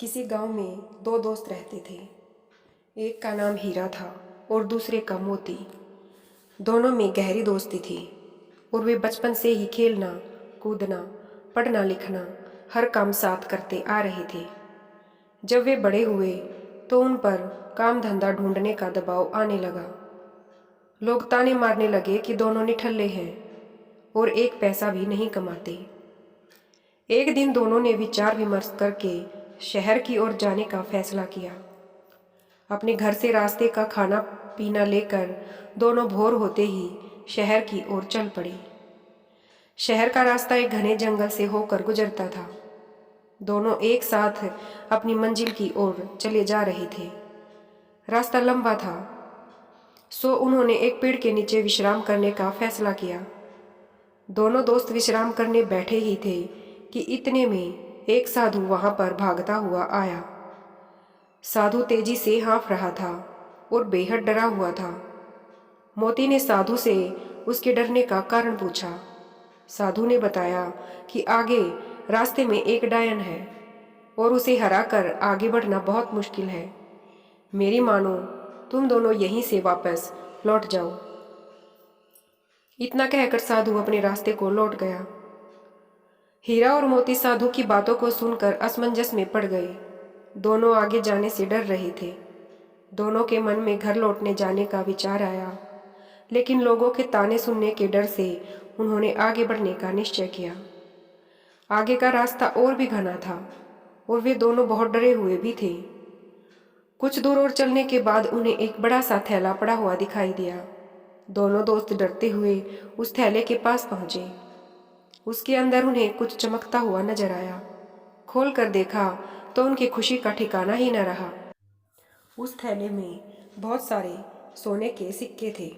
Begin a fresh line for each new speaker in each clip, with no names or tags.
किसी गांव में दो दोस्त रहते थे। एक का नाम हीरा था और दूसरे का मोती। दोनों में गहरी दोस्ती थी और वे बचपन से ही खेलना, कूदना, पढ़ना लिखना हर काम साथ करते आ रहे थे। जब वे बड़े हुए तो उन पर काम धंधा ढूंढने का दबाव आने लगा। लोग ताने मारने लगे कि दोनों निठल्ले हैं और एक पैसा भी नहीं कमाते। एक दिन दोनों ने विचार विमर्श करके शहर की ओर जाने का फैसला किया। अपने घर से रास्ते का खाना पीना लेकर दोनों भोर होते ही शहर की ओर चल पड़े। शहर का रास्ता एक घने जंगल से होकर गुजरता था। दोनों एक साथ अपनी मंजिल की ओर चले जा रहे थे। रास्ता लंबा था, सो उन्होंने एक पेड़ के नीचे विश्राम करने का फैसला किया। दोनों दोस्त विश्राम करने बैठे ही थे कि इतने में एक साधु वहां पर भागता हुआ आया। साधु तेजी से हाँफ रहा था और बेहद डरा हुआ था। मोती ने साधु से उसके डरने का कारण पूछा। साधु ने बताया कि आगे रास्ते में एक डायन है और उसे हराकर आगे बढ़ना बहुत मुश्किल है। मेरी मानो, तुम दोनों यहीं से वापस लौट जाओ। इतना कहकर साधु अपने रास्ते को लौट गया। हीरा और मोती साधु की बातों को सुनकर असमंजस में पड़ गए। दोनों आगे जाने से डर रहे थे। दोनों के मन में घर लौटने जाने का विचार आया, लेकिन लोगों के ताने सुनने के डर से उन्होंने आगे बढ़ने का निश्चय किया। आगे का रास्ता और भी घना था और वे दोनों बहुत डरे हुए भी थे। कुछ दूर और चलने के बाद उन्हें एक बड़ा सा थैला पड़ा हुआ दिखाई दिया। दोनों दोस्त डरते हुए उस थैले के पास पहुंचे। उसके अंदर उन्हें कुछ चमकता हुआ नजर आया। खोल कर देखा तो उनकी खुशी का ठिकाना ही न रहा। उस थैले में बहुत सारे सोने के सिक्के थे।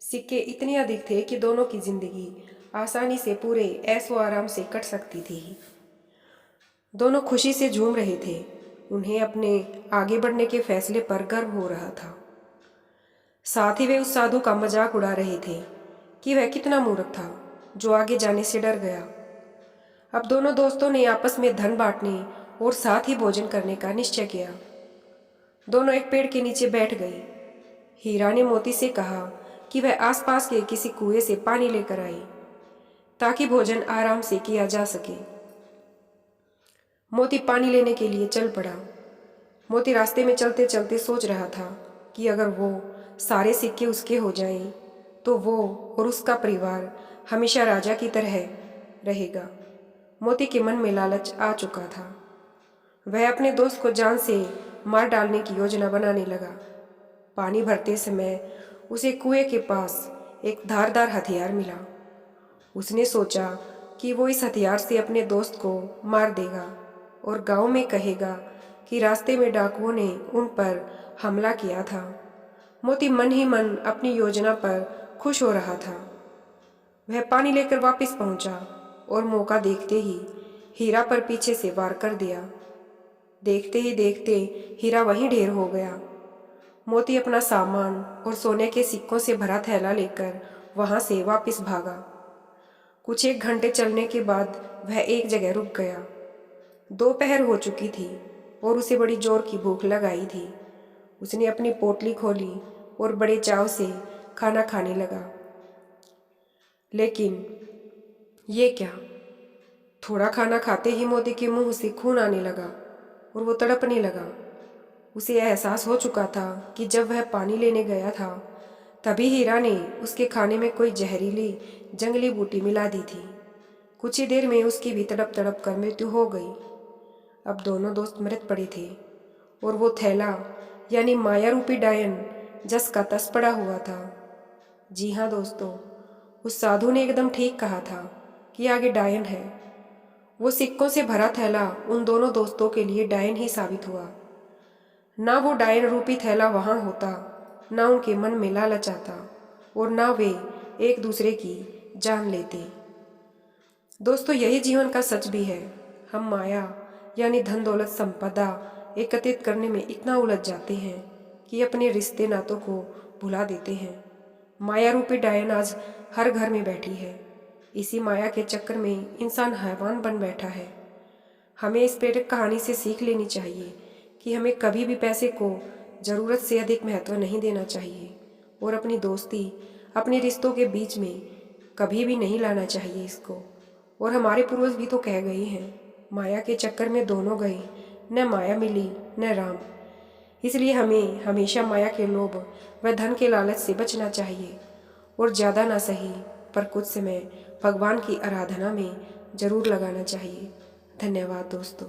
सिक्के इतने अधिक थे कि दोनों की जिंदगी आसानी से पूरे ऐशो आराम से कट सकती थी। दोनों खुशी से झूम रहे थे। उन्हें अपने आगे बढ़ने के फैसले पर गर्व हो रहा था। साथ ही वे उस साधु का मजाक उड़ा रहे थे कि वह कितना मूर्ख था जो आगे जाने से डर गया। अब दोनों दोस्तों ने आपस में धन बांटने और साथ ही भोजन करने का निश्चय किया। दोनों एक पेड़ के नीचे बैठ गए। हीरा ने मोती से कहा कि वह आसपास के किसी कुएं से पानी लेकर आए ताकि भोजन आराम से किया जा सके। मोती पानी लेने के लिए चल पड़ा। मोती रास्ते में चलते चलते सोच रहा था कि अगर वो सारे सिक्के उसके हो जाएं, तो वो और उसका परिवार हमेशा राजा की तरह रहेगा। मोती के मन में लालच आ चुका था। वह अपने दोस्त को जान से मार डालने की योजना बनाने लगा। पानी भरते समय उसे कुएं के पास एक धारदार हथियार मिला। उसने सोचा कि वो इस हथियार से अपने दोस्त को मार देगा और गांव में कहेगा कि रास्ते में डाकुओं ने उन पर हमला किया था। मोती मन ही मन अपनी योजना पर खुश हो रहा था। वह पानी लेकर वापस पहुंचा और मौका देखते ही हीरा पर पीछे से वार कर दिया। देखते ही देखते हीरा वहीं ढेर हो गया। मोती अपना सामान और सोने के सिक्कों से भरा थैला लेकर वहां से वापस भागा। कुछ एक घंटे चलने के बाद वह एक जगह रुक गया। दोपहर हो चुकी थी और उसे बड़ी जोर की भूख लगाई थी। उसने अपनी पोटली खोली और बड़े चाव से खाना खाने लगा। लेकिन ये क्या, थोड़ा खाना खाते ही मोती के मुंह से खून आने लगा और वो तड़पने लगा। उसे एहसास हो चुका था कि जब वह पानी लेने गया था तभी हीरा ने उसके खाने में कोई जहरीली जंगली बूटी मिला दी थी। कुछ ही देर में उसकी भी तड़प तड़प कर मृत्यु हो गई। अब दोनों दोस्त मृत पड़े थे और वो थैला यानी माया रूपी डायन जस का तस पड़ा हुआ था। जी हाँ दोस्तों, उस साधु ने एकदम ठीक कहा था कि आगे डायन है। वो सिक्कों से भरा थैला उन दोनों दोस्तों के लिए डायन ही साबित हुआ। ना वो डायन रूपी थैला वहां होता, ना उनके मन में लालच आता और ना वे एक दूसरे की जान लेते। दोस्तों, यही जीवन का सच भी है। हम माया यानी धन दौलत संपदा एकत्रित करने में इतना उलझ जाते हैं कि अपने रिश्ते नातों को भुला देते हैं। माया रूपी डायन आज हर घर में बैठी है। इसी माया के चक्कर में इंसान हैवान बन बैठा है। हमें इस प्रेरक कहानी से सीख लेनी चाहिए कि हमें कभी भी पैसे को ज़रूरत से अधिक महत्व नहीं देना चाहिए और अपनी दोस्ती, अपने रिश्तों के बीच में कभी भी नहीं लाना चाहिए इसको। और हमारे पूर्वज भी तो कह गए हैं, माया के चक्कर में दोनों गए, न माया मिली न राम। इसलिए हमें हमेशा माया के लोभ व धन के लालच से बचना चाहिए और ज़्यादा ना सही पर कुछ समय भगवान की आराधना में ज़रूर लगाना चाहिए। धन्यवाद दोस्तों।